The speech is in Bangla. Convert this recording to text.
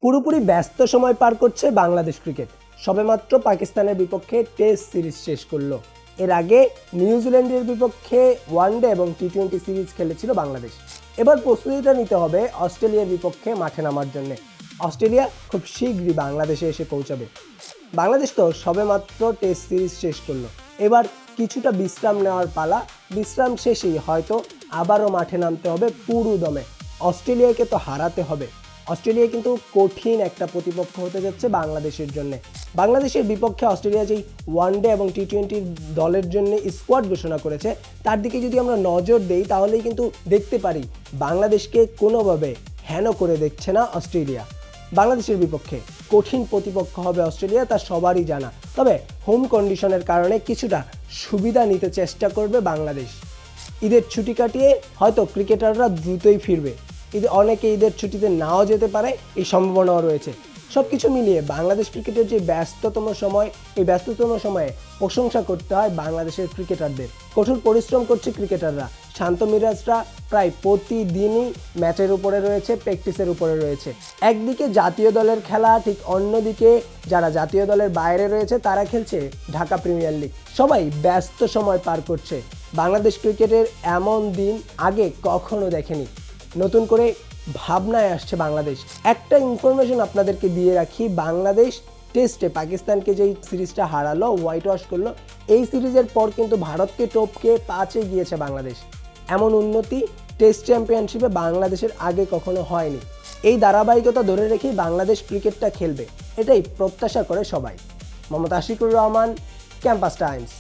পুরোপুরি ব্যস্ত সময় পার করছে বাংলাদেশ ক্রিকেট। সবেমাত্র পাকিস্তানের বিপক্ষে টেস্ট সিরিজ শেষ করলো। এর আগে নিউজিল্যান্ডের বিপক্ষে ওয়ানডে এবং টি-20 সিরিজ খেলেছিল বাংলাদেশ। এবার প্রস্তুতিটা নিতে হবে অস্ট্রেলিয়ার বিপক্ষে মাঠে নামার জন্য। অস্ট্রেলিয়া খুব শীঘ্রই বাংলাদেশে এসে পৌঁছাবে। বাংলাদেশ তো সবেমাত্র টেস্ট সিরিজ শেষ করলো, এবার কিছুটা বিশ্রাম নেওয়ার পালা। বিশ্রাম শেষেই হয়তো আবারও মাঠে নামতে হবে পুরো দমে। অস্ট্রেলিয়াকে তো হারাতে হবে। অস্ট্রেলিয়া কিন্তু কঠিন একটা প্রতিপক্ষ হতে যাচ্ছে বাংলাদেশের জন্য। বাংলাদেশের বিপক্ষে অস্ট্রেলিয়া যেই ওয়ানডে এবং টি-20 দলের জন্য স্কোয়াড ঘোষণা করেছে, তার দিকে যদি আমরা নজর দেই তাহলেই কিন্তু দেখতে পারি বাংলাদেশকে কোনোভাবে হেন করে দেখছে না অস্ট্রেলিয়া। বাংলাদেশের বিপক্ষে কঠিন প্রতিপক্ষ হবে অস্ট্রেলিয়া, তা সবারই জানা। তবে হোম কন্ডিশনের কারণে কিছুটা সুবিধা নিতে চেষ্টা করবে বাংলাদেশ। ঈদের ছুটি কাটিয়ে হয়তো ক্রিকেটাররা দ্রুতই ফিরবে। অনেকে ঈদের ছুটিতে নাও যেতে পারে, এই সম্ভাবনাও রয়েছে। সব কিছু মিলিয়ে বাংলাদেশ ক্রিকেটের যে ব্যস্ততম সময়, এই ব্যস্ততম সময়ে প্রশংসা করতে হয় বাংলাদেশের ক্রিকেটারদের। কঠোর পরিশ্রম করছে ক্রিকেটাররা। শান্ত মিরাজরা প্রায় প্রতিদিনই ম্যাচের উপরে রয়েছে, প্র্যাকটিসের উপরে রয়েছে। একদিকে জাতীয় দলের খেলা, ঠিক অন্যদিকে যারা জাতীয় দলের বাইরে রয়েছে তারা খেলছে ঢাকা প্রিমিয়ার লিগ। সবাই ব্যস্ত সময় পার করছে। বাংলাদেশ ক্রিকেটের এমন দিন আগে কখনো দেখেনি। নতুন করে ভাবনায় আসছে বাংলাদেশ। একটা ইনফরমেশন আপনাদেরকে দিয়ে রাখি, বাংলাদেশ টেস্টে পাকিস্তানকে যেই সিরিজটা হারালো, হোয়াইট ওয়াশ করলো, এই সিরিজের পর কিন্তু ভারতকে টপকে 5-এ গিয়েছে বাংলাদেশ। এমন উন্নতি টেস্ট চ্যাম্পিয়নশিপে বাংলাদেশের আগে কখনো হয়নি। এই ধারাবাহিকতা ধরে রেখেই বাংলাদেশ ক্রিকেটটা খেলবে, এটাই প্রত্যাশা করে সবাই। Mohammad Ashikur Rahman, campus Times.